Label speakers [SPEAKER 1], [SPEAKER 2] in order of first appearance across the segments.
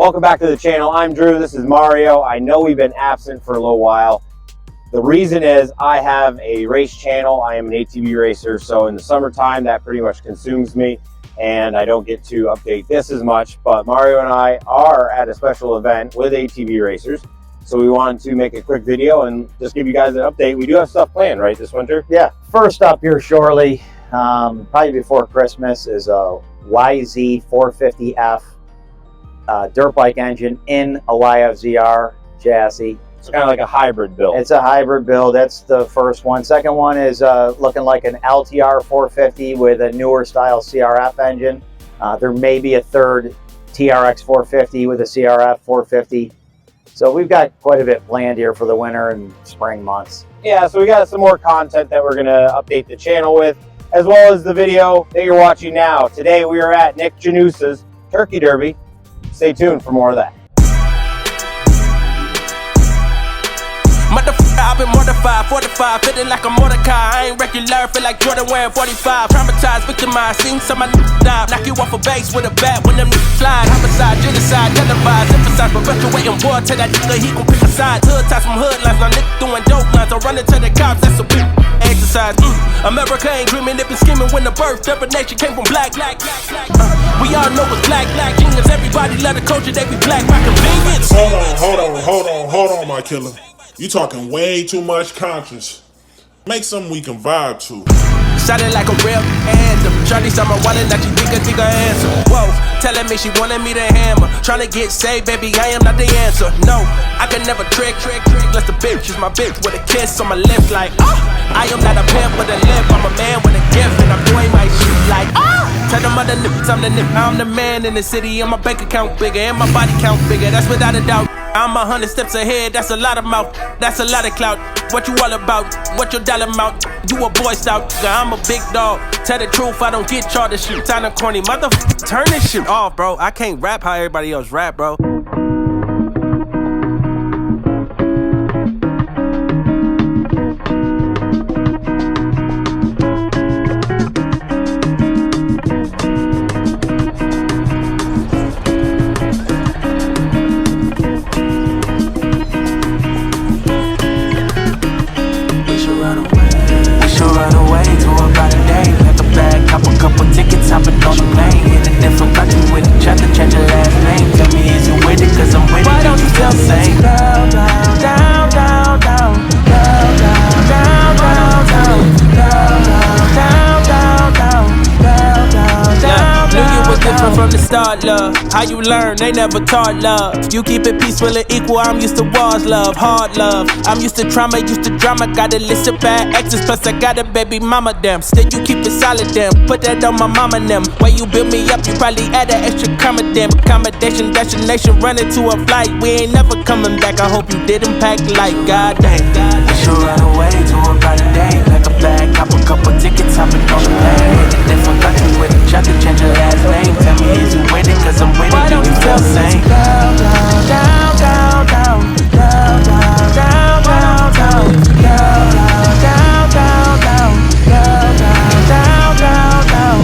[SPEAKER 1] Welcome back to the channel. I'm Drew. This is Mario. I know we've been absent for a little while. The reason is I have a race channel. I am an ATV racer, so in the summertime that pretty much consumes me and I don't get to update this as much. But Mario and I are at a special event with ATV racers, so we wanted to make a quick video and just give you guys an update. We do have stuff planned, right, this winter?
[SPEAKER 2] Yeah, first up here shortly, probably before Christmas, is a YZ450F dirt bike engine in a YFZR chassis.
[SPEAKER 1] It's kind of like a hybrid build.
[SPEAKER 2] It's a hybrid build. That's the first one. Second one is looking like an LTR 450 with a newer style CRF engine. There may be a third TRX 450 with a CRF 450. So we've got quite a bit planned here for the winter and spring months.
[SPEAKER 1] Yeah, so we got some more content that we're going to update the channel with, as well as the video that you're watching now. Today we are at Nick Genusa's Turkey Derby. Stay tuned for more of that.
[SPEAKER 3] Motherfucker, I've been mortified, 45, feeling like a Mordecai. I ain't regular, feel like Jordan wearing 45. Traumatized, victimized, seen some of my die. Knock you off a base with a bat when them niggas slide. Homicide, genocide, televised, emphasize, perpetuating war. Tell that nigga he gon' pick a side. Hood ties from hood lines, now niggas doing dope lines. I'm running to the cops, that's a big exercise. America ain't dreaming, they been scheming when the birth of a nation came from black. We all know it's black genius. Everybody love the culture, they be black by convenience.
[SPEAKER 4] Hold on, my killer. You talking way too much conscience. Make something we can vibe to.
[SPEAKER 3] Sounded like a real anthem. Shawty saw my wallet, now she think a answer. Whoa, telling me she wanted me to hammer. Trying to get saved, baby, I am not the answer. No, I can never trick. Unless the bitch is my bitch with a kiss on my lips like, I am not a pimp with a lip, I'm a man with a gift, and I'm doing my shit like, tell them other nips, I'm the nip. I'm the man in the city, and my bank account bigger, and my body count bigger, that's without a doubt. I'm 100 steps ahead, that's a lot of mouth, that's a lot of clout. What you all about? What your dollar amount? You a boy scout, I'm a big dog. Tell the truth, I don't get charged to shoot. Time to corny, motherfucker, turn this shit off, bro. I can't rap how everybody else rap, bro. Couple tickets, hopping on the plane. In a different country with each other, change your last name. Tell me, is you with it? Cause I'm with it. Why don't you still say down, down, down, down, down, down, down, down, down, down, down, down, down, down, down. Knew you was different from the start, love. How you learn? They never taught love. You keep it peaceful and equal. I'm used to wars, love, hard love. I'm used to trauma, used to drama. Got a list of bad exes, plus I got a baby mama, damn. Still you keep it solid, damn. Put that on my mama, them. Way you build me up, you probably add an extra comma, damn. Accommodation, destination, running to a flight. We ain't never coming back. I hope you didn't pack like goddamn. We should run away to a brighter day. Like a bag, cop a couple tickets, hopping on the plane. In a different country with each other, change your last name. Tell me, is you with it? Cause I'm with it. Why don't you feel the same? Down, down, down, down, down, down, down, down, down, down, down, down, down, down, down, down, down, down.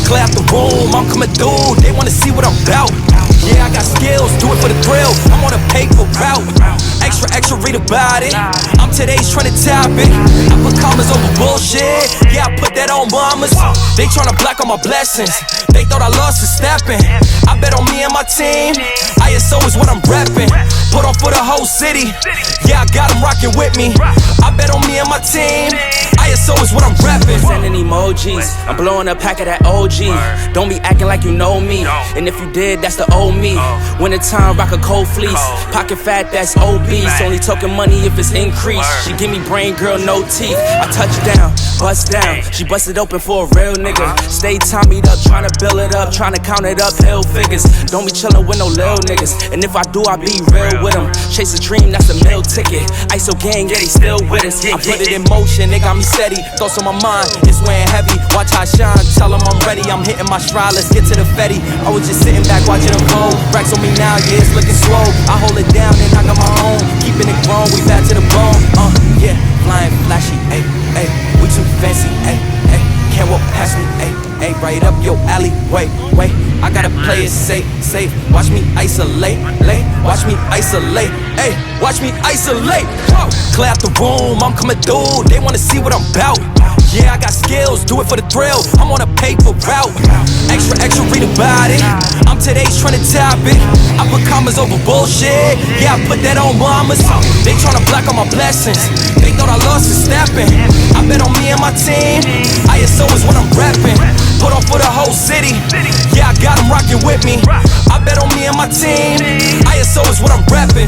[SPEAKER 3] Clear out the room, I'm coming through. They wanna see what I'm about. Yeah, I got skills, do it for the thrill. I'm on a paper route. Extra, read about it. I'm today's trending topic. I put commas over bullshit. Yeah, I put that on mamas. They tryna block all my blessings. They thought I lost for stepping. I bet on me and my team. ISO is what I'm repping. Put on for the whole city. Yeah, I got them rocking with me. I bet on me and my team. ISO is what I'm repping.
[SPEAKER 5] Sending emojis, I'm blowing a pack of that OG. Don't be acting like you know me. And if you did, that's the old me. Winter time, rock a cold fleece. Pocket fat, that's obese. Only talking money if it's increased. She give me brain, girl, no teeth. I touch down, bust down. She busted open for a real nigga. Stay Tommy'd up, tryna build it up, tryna count it up, hill figures. Don't be chillin' with no lil niggas. And if I do, I be real with them. Chase a dream, that's a meal ticket. ISO gang, yeah, they still with us. I put it in motion, they got me steady. Thoughts on my mind, it's weighing heavy. Watch how I shine, tell them I'm ready. I'm hitting my stride, let's get to the Fetty. I was just sitting back watching them roll. Racks on me now, yeah, it's looking slow. I hold it down and I got my own. Keeping it grown, we back to the bone. Yeah, flying flashy, ayy, ayy. We too fancy, ayy, ayy. Can't walk past me, ayy, ayy. Right up your alley, wait, I gotta play it safe. Watch me isolate, watch me isolate, ayy. Watch me isolate. Whoa. Clear out the room, I'm coming through. They wanna see what I'm about. Yeah, I got skills, do it for the thrill. I'm on a paper route. Extra, read about it. I'm today's trending topic. I put commas over bullshit. Yeah, I put that on mamas. They tryna block all my blessings. They thought I lost for stepping. I bet on me and my team. ISO is what I'm repping. Put on for the whole city. Yeah, I got them rocking with me. I bet on me and my team. ISO is what I'm repping.